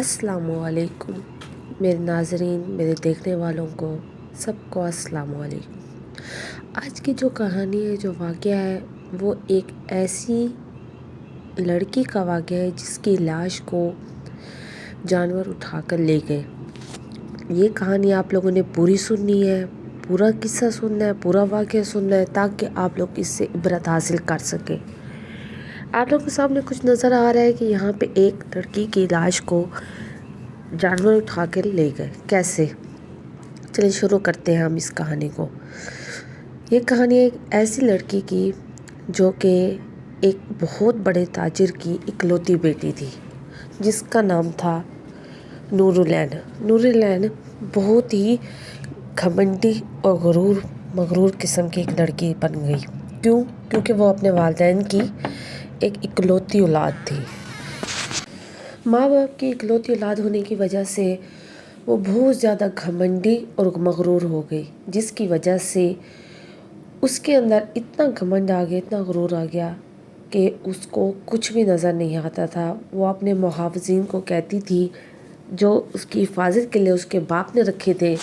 السلام علیکم میرے ناظرین، میرے دیکھنے والوں کو سب کو السلام علیکم۔ آج کی جو کہانی ہے، جو واقعہ ہے، وہ ایک ایسی لڑکی کا واقعہ ہے جس کی لاش کو جانور اٹھا کر لے گئے۔ یہ کہانی آپ لوگوں نے پوری سننی ہے، پورا قصہ سننا ہے، پورا واقعہ سننا ہے تاکہ آپ لوگ اس سے عبرت حاصل کر سکیں۔ آپ لوگوں کے سامنے کچھ نظر آ رہا ہے کہ یہاں پہ ایک لڑکی کی لاش کو جانور اٹھا کر لے گئے۔ کیسے؟ چلیے شروع کرتے ہیں ہم اس کہانی کو۔ یہ کہانی ایک ایسی لڑکی کی جو کہ ایک بہت بڑے تاجر کی اکلوتی بیٹی تھی، جس کا نام تھا نور العین۔ نور العین بہت ہی گھمنڈی اور مغرور قسم کی ایک لڑکی بن گئی۔ کیوں؟ کیونکہ وہ اپنے والدین کی ایک اکلوتی اولاد تھی۔ ماں باپ کی اکلوتی اولاد ہونے کی وجہ سے وہ بہت زیادہ گھمنڈی اور مغرور ہو گئی، جس کی وجہ سے اس کے اندر اتنا گھمنڈ آ گیا، اتنا غرور آ گیا کہ اس کو کچھ بھی نظر نہیں آتا تھا۔ وہ اپنے محافظین کو کہتی تھی، جو اس کی حفاظت کے لیے اس کے باپ نے رکھے تھے،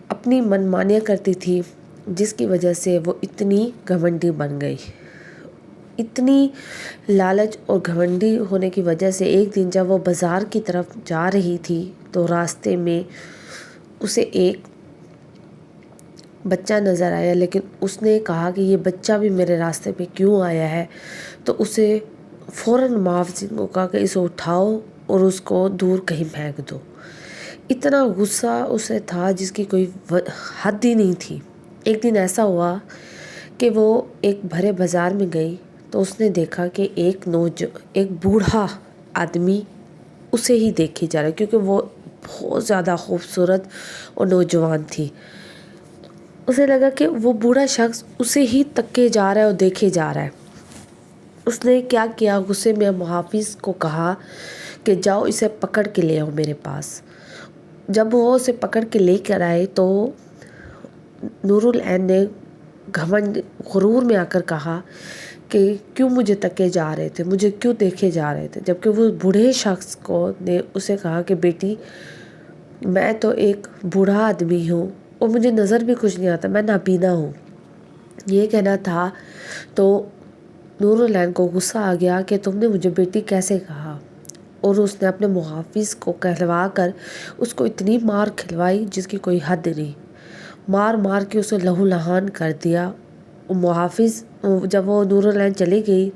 اپنی من مانیاں کرتی تھی، جس کی وجہ سے وہ اتنی گھمنڈی بن گئی۔ اتنی لالچ اور گھمنڈی ہونے کی وجہ سے ایک دن جب وہ بازار کی طرف جا رہی تھی تو راستے میں اسے ایک بچہ نظر آیا، لیکن اس نے کہا کہ یہ بچہ بھی میرے راستے پہ کیوں آیا ہے؟ تو اسے فوراً محافظین کو کہا کہ اسے اٹھاؤ اور اس کو دور کہیں پھینک دو۔ اتنا غصہ اسے تھا جس کی کوئی حد ہی نہیں تھی۔ ایک دن ایسا ہوا کہ وہ ایک بھرے بازار میں گئی تو اس نے دیکھا کہ ایک بوڑھا آدمی اسے ہی دیکھے جا رہا ہے، کیونکہ وہ بہت زیادہ خوبصورت اور نوجوان تھی۔ اسے لگا کہ وہ بوڑھا شخص اسے ہی تکے جا رہا ہے اور دیکھے جا رہا ہے۔ اس نے کیا کیا، غصے میں محافظ کو کہا کہ جاؤ اسے پکڑ کے لے آؤ میرے پاس۔ جب وہ اسے پکڑ کے لے کر آئے تو نور العین نے غرور میں آ کر کہا کہ کیوں مجھے تکے جا رہے تھے، مجھے کیوں دیکھے جا رہے تھے؟ جبکہ وہ بوڑھے شخص نے اسے کہا کہ بیٹی، میں تو ایک بوڑھا آدمی ہوں اور مجھے نظر بھی کچھ نہیں آتا، میں نابینا ہوں۔ یہ کہنا تھا تو نور العین کو غصہ آ گیا کہ تم نے مجھے بیٹی کیسے کہا، اور اس نے اپنے محافظ کو کہلوا کر اس کو اتنی مار کھلوائی جس کی کوئی حد نہیں۔ مار مار کے اسے لہو لہان کر دیا۔ محافظ جب وہ نور العین چلی گئی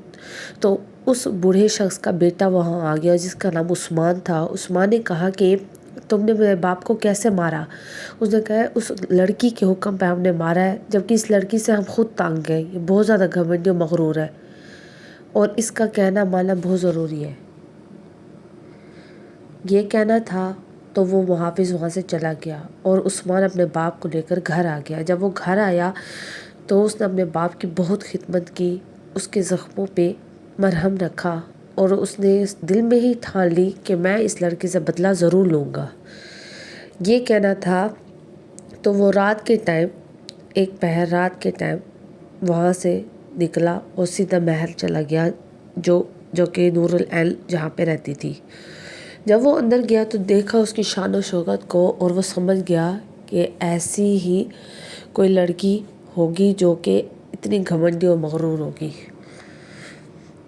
تو اس بوڑھے شخص کا بیٹا وہاں آ گیا جس کا نام عثمان تھا۔ عثمان نے کہا کہ تم نے میرے باپ کو کیسے مارا؟ اس نے کہا اس لڑکی کے حکم پہ ہم نے مارا ہے، جبکہ اس لڑکی سے ہم خود تنگ گئے، یہ بہت زیادہ گھمنڈی و مغرور ہے اور اس کا کہنا ماننا بہت ضروری ہے۔ یہ کہنا تھا تو وہ محافظ وہاں سے چلا گیا اور عثمان اپنے باپ کو لے کر گھر آ گیا۔ جب وہ گھر آیا تو اس نے اپنے باپ کی بہت خدمت کی، اس کے زخموں پہ مرہم رکھا اور اس نے دل میں ہی ٹھان لی کہ میں اس لڑکی سے بدلہ ضرور لوں گا۔ یہ کہنا تھا تو وہ رات کے ٹائم رات کے ٹائم وہاں سے نکلا اور سیدھا محل چلا گیا، جو کہ نور العین جہاں پہ رہتی تھی۔ جب وہ اندر گیا تو دیکھا اس کی شان و شوکت کو اور وہ سمجھ گیا کہ ایسی ہی کوئی لڑکی ہوگی جو کہ اتنی گھمنڈی اور مغرور ہوگی۔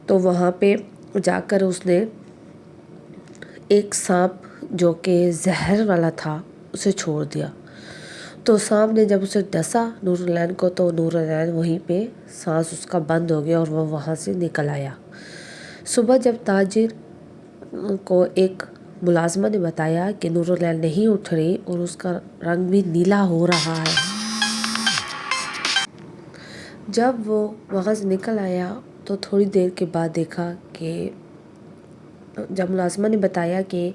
تو وہاں پہ جا کر اس نے ایک سانپ جو کہ زہر والا تھا اسے چھوڑ دیا۔ تو سانپ نے جب اسے ڈسا نور العین کو تو نور العین وہیں پہ سانس اس کا بند ہو گیا اور وہ وہاں سے نکل آیا۔ صبح جب تاجر کو ایک ملازمہ نے بتایا کہ نور العین نہیں اٹھ رہی اور اس کا رنگ بھی نیلا ہو رہا ہے، جب وہ وہاں سے نکل آیا تو تھوڑی دیر کے بعد دیکھا کہ جب ملازمہ نے بتایا کہ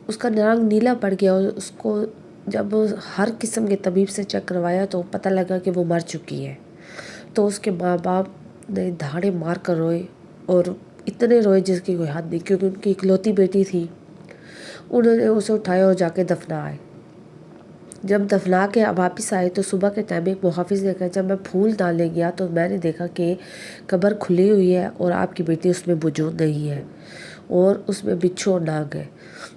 اس کا رنگ نیلا پڑ گیا اور اس کو جب ہر قسم کے طبیب سے چیک کروایا تو پتہ لگا کہ وہ مر چکی ہے، تو اس کے ماں باپ نے دھاڑے مار کر روئے اور اتنے روئے جس کی کوئی حد نہیں، کیونکہ ان کی اکلوتی بیٹی تھی۔ انہوں نے اسے اٹھایا اور جا کے دفنائے۔ جب دفنا کے واپس آئے تو صبح کے ٹائم ایک محافظ نے کہا جب میں پھول ڈالنے گیا تو میں نے دیکھا کہ قبر کھلی ہوئی ہے اور آپ کی بیٹی اس میں موجود نہیں ہے۔ اور اس میں بچھو اور ناگ ہے۔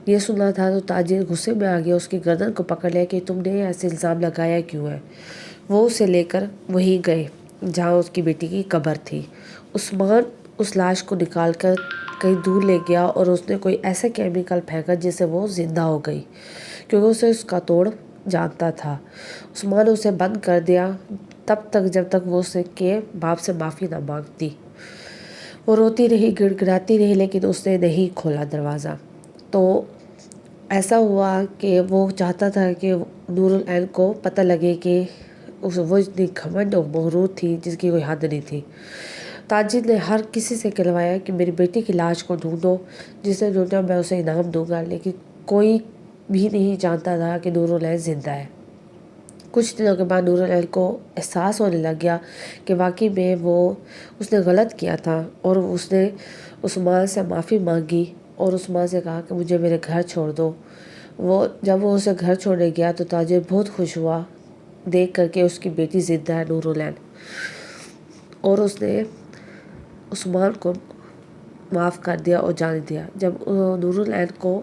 یہ سنا تھا تو تاجر غصے میں آ گیا، اس کی گردن کو پکڑ لیا کہ تم نے ایسے الزام لگایا کیوں ہے۔ وہ اسے لے کر وہیں گئے جہاں اس کی بیٹی کی قبر تھی۔ عثمان اس لاش کو نکال کر کہیں دور لے گیا اور اس نے کوئی ایسا کیمیکل پھینکا جس سے وہ زندہ ہو گئی، کیونکہ اسے اس کا توڑ جانتا تھا۔ عثمان نے اسے بند کر دیا تب تک جب تک وہ اس کے باپ سے معافی نہ مانگتی۔ وہ روتی رہی، گڑ گڑاتی رہی، لیکن اس نے نہیں کھولا دروازہ۔ تو ایسا ہوا کہ وہ چاہتا تھا کہ نور العین کو پتہ لگے کہ وہ اتنی گھمنڈ اور مغرور تھی جس کی کوئی حد نہیں تھی۔ تاجر نے ہر کسی سے کہلوایا کہ میری بیٹی کی لاش کو ڈھونڈو، جس نے ڈھونڈا میں اسے انعام دوں گا، لیکن کوئی بھی نہیں جانتا تھا کہ نور العین زندہ ہے۔ کچھ دنوں کے بعد نور العین کو احساس ہونے لگ گیا کہ واقعی میں اس نے غلط کیا تھا، اور اس نے عثمان سے معافی مانگی اور عثمان سے کہا کہ مجھے میرے گھر چھوڑ دو۔ جب وہ اسے گھر چھوڑنے گیا تو تاجر بہت خوش ہوا دیکھ کر کے اس کی بیٹی زندہ ہے، نور العین، اور اس نے عثمان کو معاف کر دیا اور جانے دیا۔ جب نور العین کو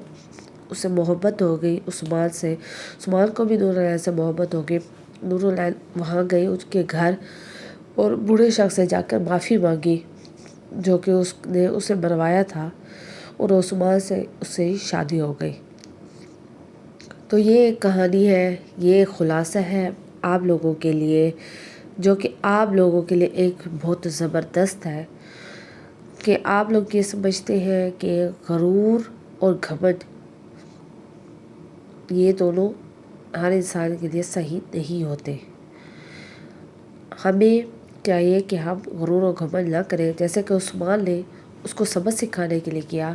اس سے محبت ہو گئی، عثمان کو بھی نور العین سے محبت ہو گئی، نور العین وہاں گئی اس کے گھر اور بوڑھے شخص سے جا کر معافی مانگی جو کہ اس نے اسے مروایا تھا، اور عثمان سے اس سے شادی ہو گئی۔ تو یہ ایک کہانی ہے، یہ ایک خلاصہ ہے آپ لوگوں کے لیے، جو کہ آپ لوگوں کے لیے ایک بہت زبردست ہے کہ آپ لوگ یہ سمجھتے ہیں کہ غرور اور گھمنڈ یہ دونوں ہر انسان کے لیے صحیح نہیں ہوتے۔ ہمیں چاہیے کہ ہم غرور اور گھمنڈ نہ کریں، جیسے کہ عثمان نے اس کو سبق سکھانے کے لیے کیا،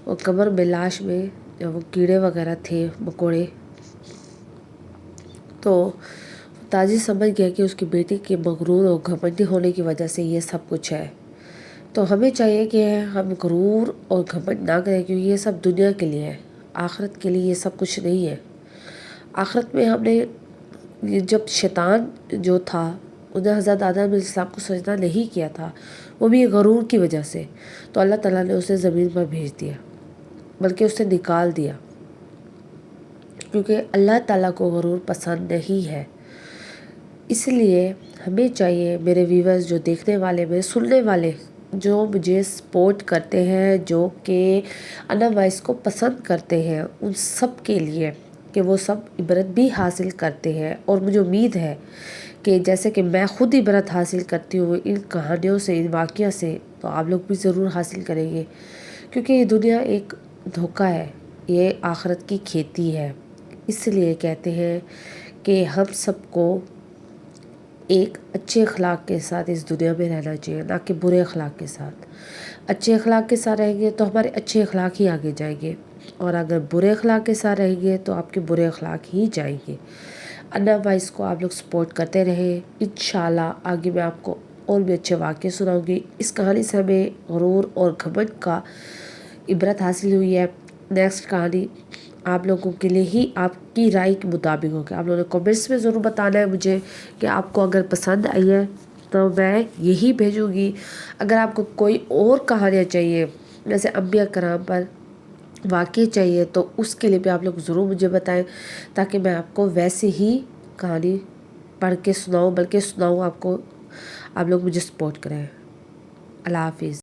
اور قبر میں لاش میں وہ کیڑے وغیرہ تھے، مکوڑے، تو تاجر سمجھ گیا کہ اس کی بیٹی کے مغرور اور گھمنڈی ہونے کی وجہ سے یہ سب کچھ ہے۔ تو ہمیں چاہیے کہ ہم غرور اور گھمنڈ نہ کریں، کیونکہ یہ سب دنیا کے لیے ہے، آخرت کے لیے یہ سب کچھ نہیں ہے۔ آخرت میں ہم نے جب شیطان جو تھا انہیں حضرت آدم علیہ السلام کو سجدہ نہیں کیا تھا، وہ بھی غرور کی وجہ سے، تو اللہ تعالیٰ نے اسے زمین پر بھیج دیا، بلکہ اسے نکال دیا، کیونکہ اللہ تعالیٰ کو غرور پسند نہیں ہے۔ اس لیے ہمیں چاہیے، میرے ویورز جو دیکھنے والے، میرے سننے والے، جو مجھے سپورٹ کرتے ہیں، جو کہ انا وائس کو پسند کرتے ہیں، ان سب کے لیے کہ وہ سب عبرت بھی حاصل کرتے ہیں، اور مجھے امید ہے کہ جیسے کہ میں خود عبرت حاصل کرتی ہوں ان کہانیوں سے، ان واقعہ سے، تو آپ لوگ بھی ضرور حاصل کریں گے، کیونکہ یہ دنیا ایک دھوکہ ہے، یہ آخرت کی کھیتی ہے۔ اس لیے کہتے ہیں کہ ہم سب کو ایک اچھے اخلاق کے ساتھ اس دنیا میں رہنا چاہیے، نہ کہ برے اخلاق کے ساتھ۔ اچھے اخلاق کے ساتھ رہیں گے تو ہمارے اچھے اخلاق ہی آگے جائیں گے، اور اگر برے اخلاق کے ساتھ رہیں گے تو آپ کے برے اخلاق ہی جائیں گے۔ انا وائس کو آپ لوگ سپورٹ کرتے رہیں، انشاءاللہ آگے میں آپ کو اور بھی اچھے واقعے سناؤں گی۔ اس کہانی سے ہمیں غرور اور گھمنڈ کا عبرت حاصل ہوئی ہے۔ نیکسٹ کہانی آپ لوگوں کے لیے ہی آپ کی رائے کے مطابق ہوگی۔ آپ لوگوں نے کمنٹس میں ضرور بتانا ہے مجھے کہ آپ کو اگر پسند آئی ہے تو میں یہی بھیجوں گی۔ اگر آپ کو کوئی اور کہانیاں چاہیے، جیسے انبیاء کرام پر واقعے چاہیے، تو اس کے لیے بھی آپ لوگ ضرور مجھے بتائیں، تاکہ میں آپ کو ویسے ہی کہانی پڑھ کے سناؤں، بلکہ سناؤں آپ کو، آپ لوگ مجھے سپورٹ کریں۔ اللہ حافظ۔